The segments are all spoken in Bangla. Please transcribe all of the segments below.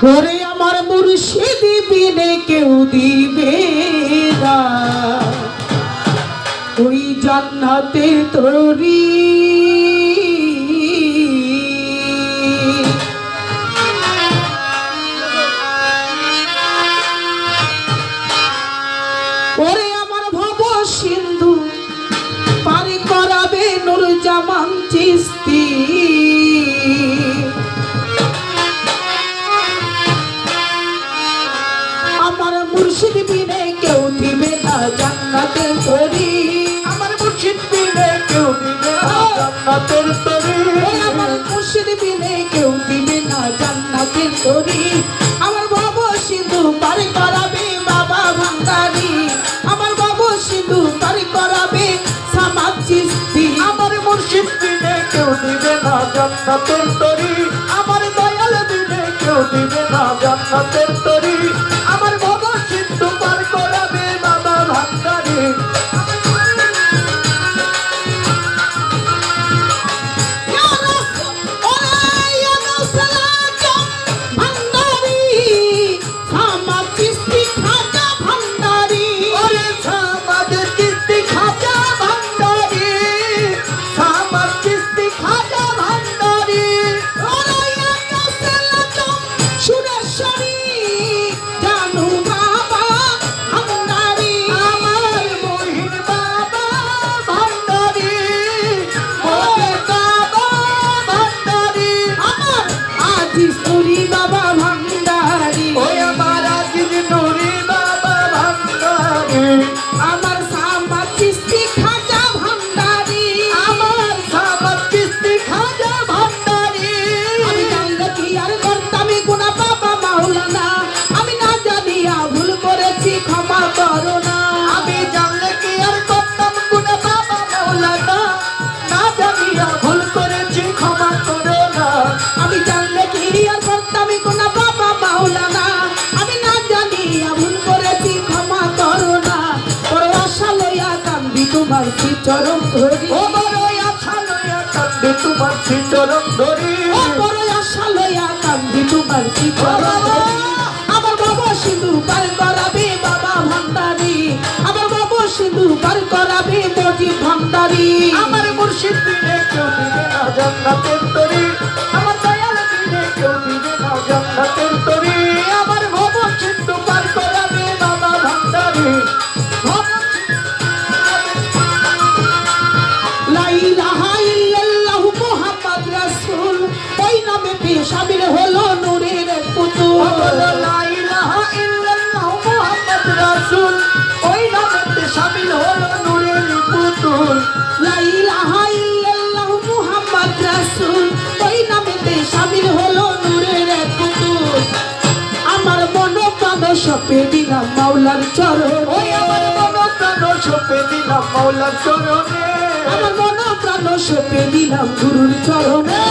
ওরে আমার মুর্শিদ বিনে কেউ দিবে না ওই জান্নাতে তরি। ওরে আমার ভব সিন্ধু পারি করাবে নুরজামান চিস্তি। আমার মুর্শিদ বিনে কেউ দিবে না জান্নাতের তরি। আমার মুর্শিদ বিনে কেউ দিবে না জান্নাতের তরি। আমার মুর্শিদ বিনে কেউ দিবে না জান্নাতের তরি। আমার ভব সিন্ধু পারি করাবে বাবা ভান্ডারি। আমার ভব সিন্ধু পারি করাবে সামাদ চিস্তি। আমার মুর্শিদ বিনে কেউ দিবে না জান্নাতের তরি। আমার দয়াল বিনে কেউ দিবে না জান্নাতের তরি। আমার ভব সিন্ধু পার করাবে বাবা ভান্ডারি। ওরে সামাদ চিস্তি খাজা ভান্ডারি, সামাদ চিস্তি খাজা ভান্ডারি। আমার মহিন বাবা ভান্ডারি, মহিন বাবা ভান্ডারি। বাবা ভান্ডারি ওই আমার আজিজ নুরি বাবা ভান্ডারি। আমার সামাদ চিস্তি খাজা ভান্ডারি। আমার সামাদ চিস্তি খাজা ভান্ডারি। আমি জানলে কি আর করতামই গুনাহ বাবা মাওলানা। আমি না জানিয়া ভুল করেছি ক্ষমা করো না। আমি জানলে কি আর করতাম গুনাহ বাবা মাওলানা, না জানিয়া ভুল করেছি ক্ষমা করো না। আমি জানলে কি আর করতামই গুনাহ বাবা মাওলানা। আমি না জানিয়া ভুল করেছি ক্ষমা করো না। বড় আশা লইয়া কান্দি তোমার শ্রীচরণ ধরি। ও বড় আশা লইয়া কান্দে তোমার শ্রীচরণ ধরি। ও বড় আশা লইয়া কান্দি তোমার শ্রীচরণ ধরি। আমার বাবা সিন্ধু পার করাবে বাবা ভান্ডারি। আমার বাবা সিন্ধু পার করাবে মজিদ ভান্ডারি। আমার মুর্শিদ বিনে কেউ দিবে না জান্নাতের তরি। আমার দয়াল বিনে কেউ দিবে না জান্নাতের তরি। আমার ভব সিন্ধু পার করাবে বাবা ভান্ডারি। ভব লা ইলাহা ইল্লাল্লাহু মুহাম্মদ রাসূল ওই নামেতে শামিল হলো নূরের পুতুল। লা ইলাহা ইল্লাল্লাহু মুহাম্মদ রাসূল ওই নামেতে শামিল হলো নূরের পুতুল। লা ইলাহা ইল্লাল্লাহু মুহাম্মদ রাসূল ওই নামেতে শামিল হলো নূরের পুতুল। আমার মন প্রাণ সপে দিলাম মাওলার চরণ। ওই আমার মন প্রাণ সঁপে দিলাম মাওলার চরণে। আমার মন প্রাণ সপে দিলাম গুরুর চরণে।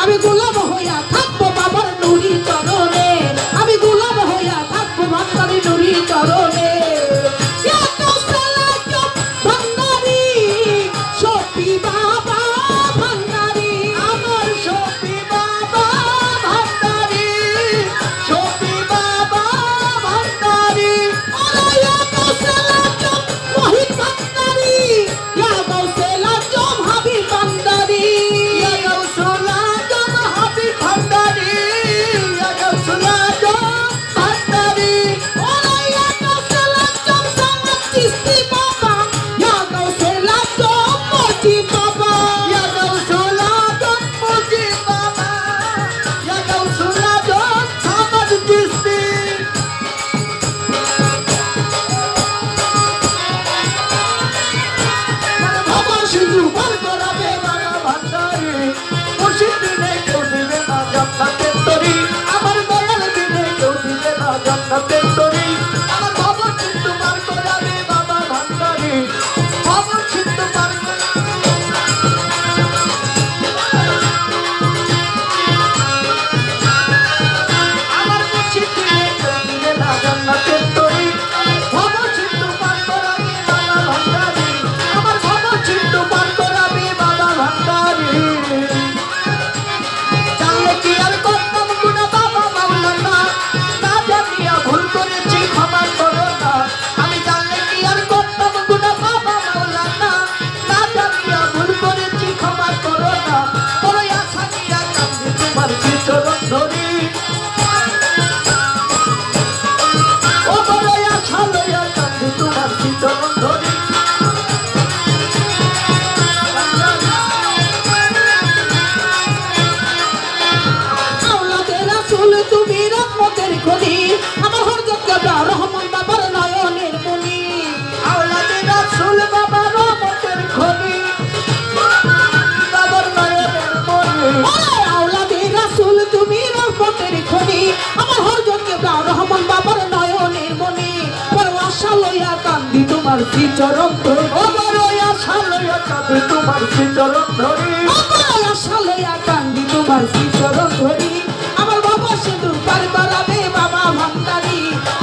আমি গোলাম হইয়া থাকবো বাবার নুরি চরণে। আমি গোলাম হইয়া থাকবো ভান্ডারি নুরি চরণে। ইয়া কাউসালাজম ভান্ডারি সপি বাবা ভান্ডারি। আমার সপি বাবা ভান্ডারি, সপি বাবা ভান্ডারি। ওরে ইয়া কাউসালাজম মহিত ভান্ডারি। ইয়া কাউসালাজম হাবিব ভান্ডারি। ইয়া গাউসুল আজম হাবিব ভান্ডারি। খনি আমার হরজত কেবলা রহমান বাবার নয়নের মনি আওলাদে রাসূল বাবা রহমতের খনি বাবার নয়নের মনি ওরে আওলাদে রাসূল তুমি রহমতের খনি আমার হরজত কেবলা রহমান বাবার নয়নের মনি বড় আশা লইয়া কান্দি তোমার শ্রীচরণ ধরি ও বড় আশা লইয়া কাঁদি তোমার শ্রীচরণ ধরি বড় আশা লইয়া কান্দি তোমার শ্রীচরণ ধরি আমার বাবা সিঁদুর পার করাবে বাবা ভান্ডারি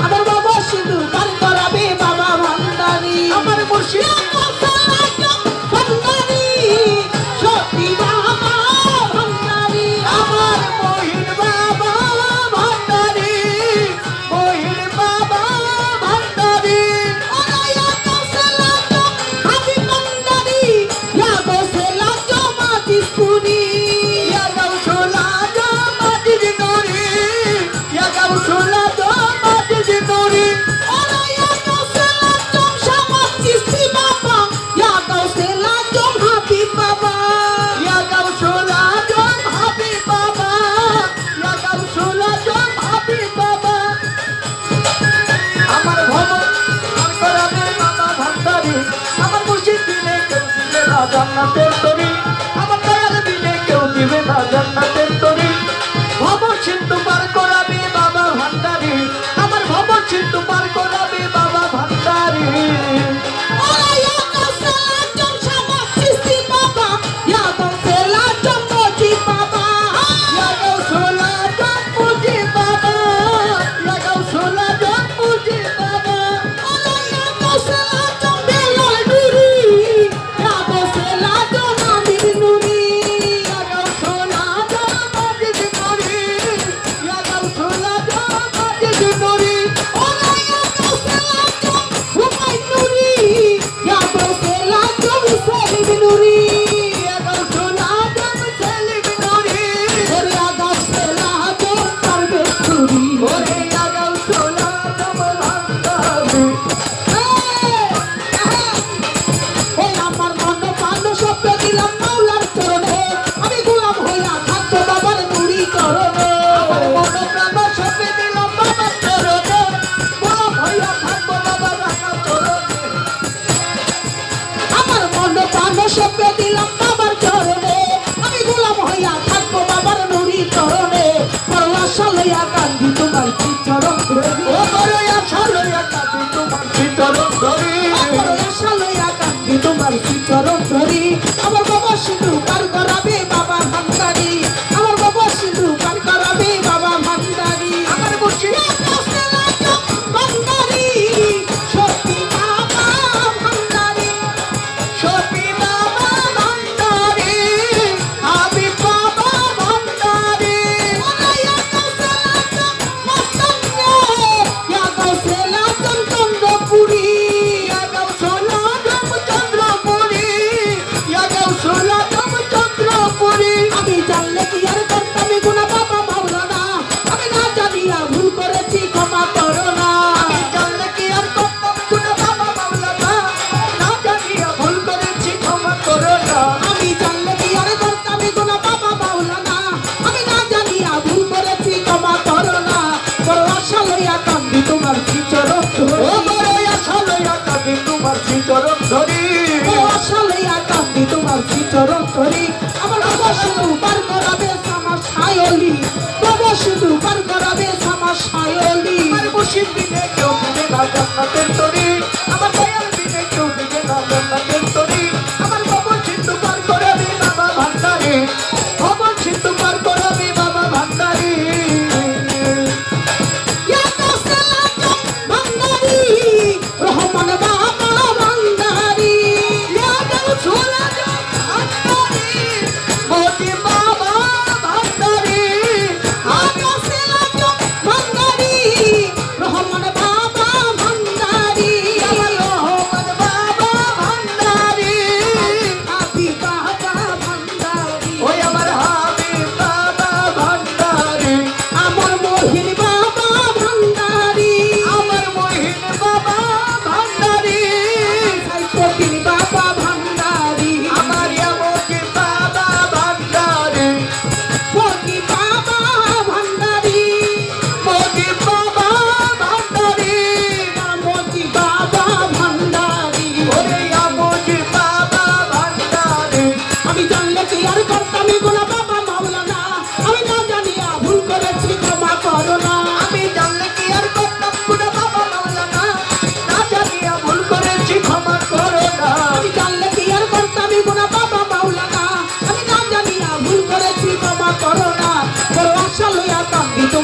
আমার বাবা সিঁদুর পার করাবে বাবা ভান্ডারি আমার মুর্শিদ ভান্ডারি সত্যি বাবা ভান্ডারি আমার মহিন বাবা ভান্ডারি মহিন বাবা ভান্ডারি ওরাইয়া কৌশলাটো হাবি ভান্ডারি ইয়া কৌশলাটো মাতিসপুরি ইয়া গাউসুলা জামাতির নুরি ইয়া গাউসুলা জামাতির নুরি ওরাইয়া কৌশলাটো সামাতিসি বাবা ইয়া কৌশলাটো হাবি বাবা ইয়া গাউসুলা জাম হাবিব বাবা ইয়া গাউসুলা জাম হাবিব বাবা আমার ভবন আর করাবে বাবা ভান্ডারি আমার মুর্শিদ দিলে কেউ দিবে না জান্নাতের তরি আমার দয়াল দিলে কেউ দিবে না জান্নাতের তরি ভবন সিন্ধু পার করাবে বাবা ভান্ডারি আমার ভবন সিন্ধু পার করাবে বাবা ভান্ডারি ওরাইয়া কৌশলাটো সামাতিসি বাবা ইয়া কৌশলাটো মজি বাবা ইয়া গাউসুলা জাম মুজি বাবা ইয়া গাউসুলা জাম মুজি বাবা ওরাইয়া কৌশলাটো বেলাল নুরি ইয়া কৌশলাটো নামির নুরি ইয়া গাউসুলা জাম মাজিদ নুরি ইয়া গাউসুলা জাম মাজিদ নুরি ওরাইয়া কৌশলাটো হুমায়ুন নুরি ইয়া কৌশলাটো হুসাইন নুরি ইয়া গাউসুলা জাম সেলিম নুরি ওরিয়া কৌশলাটো পারভেজ নুরি ওরে ইয়া গাউসুলা জাম ভান্ডারি ওই আমার মন প্রাণ সব দিলাম মাওলার চরণে আমি গোলাম হইয়া থাকবো বাবার নুরি চরণে আমার মন প্রাণ সঁপে দিলাম বাবার চরণে গোলাম হইয়া থাকবো বাবার রাখা চরণে আমার মন প্রাণ সব দিলাম বাবার চরণে আমি গোলাম হইয়া থাকবো বাবার নুরি চরণে বড় আশা লইয়া কান্দি তোমার চরণ ধরি ও বড় আশা লইয়া কাঁদি তোমার শ্রীচরণ ধরি বড় আশা লইয়া কান্দি তোমার চরণ ধরি আমার বাবা সিন্ধু পার করাবে বাবা ভান্ডারি আমার বাবা সিন্ধু পার করাবে বাবা ভান্ডারি আমার মুর্শিদ ভান্ডারি সত্যি বাবা ভান্ডারি শফি বাবা ভান্ডারি হাবিব বাবা ভান্ডারি ওরাইয়া কৌশলাটো মস্তানে ইয়া কৌশলাটো চন্দ্রপুরি ইয়া গাউসুলা জাম চন্দ্রপুরি ইয়া গাউসুলা জাম চন্দ্রপুরি আমি জানলে কি আর করতাম গুনা বাবা মাওলানা আমি না জানিয়া ভুল করেছি ক্ষমা করো না আমি জানলে কি আর করতাম গুনাহ বাবা মাওলানা না জানিয়া ভুল করেছি ক্ষমা করো না আমি জানলে কি আর করতাম গুনা বাবা মাওলানা আমি না জানিয়া ভুল করেছি ক্ষমা করো না বড় আশা লইয়া কান্দি তোমার চরণ ও ধরি বড় আশা লইয়া কাঁদি তোমার শ্রীচরণ ধরি বড় আশা লইয়া কান্দি তোমার চরণ ধরি আমার বাবা শুধু পার করাবে আমার সায়লি বাবা শুধু পার করাবে আমার সায়লি আমার মুর্শিদ দিলে কেউ দিবে না জান্নাতের তরি আমার দয়াল দিলে কেউ দিবে না জান্নাতের তরি আমার ভবন সিন্ধু পার করাবে বাবা ভান্ডারি ভবন সিন্ধু পার করাবে বাবা ভান্ডারি ইয়া কৌশলাটো ভান্ডারি রহমান বাবা ভান্ডারি ইয়া গাউসুলা জাম ভান্ডারি মোদি বাবা ভান্ডারি ইয়া কৌশলাটো ভান্ডারি রহমান বাবা ভান্ডারি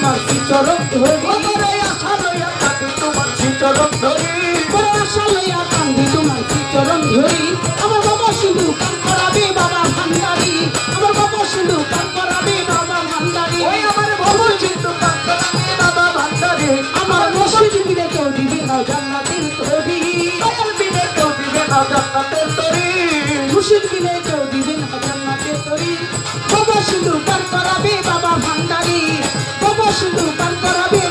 তোমার শ্রীচরণ ধরি ওরে আশা লইয়া কাঁদি তোমার শ্রীচরণ ধরি বড় আশা লইয়া কান্দি তোমার শ্রীচরণ ধরি আমার বাবা শুধু কান করাবে বাবা ভান্ডারি আমার বাবা শুধু কান করাবে বাবা ভান্ডারি ওই আমার ভবন চিত্ত কান্তরামে বাবা ভান্ডারে আমার মসজিদ বিলে কেউ দিবে না জান্নাতের তরি দয়াল বিনে কেউ দিবে না জান্নাতের তরি মুর্শিদ বিলে কেউ দিবে না জান্নাতের তরি বাবা শুধু কান করাবে বাবা ভান্ডারি বাবা শুধু কান করাবে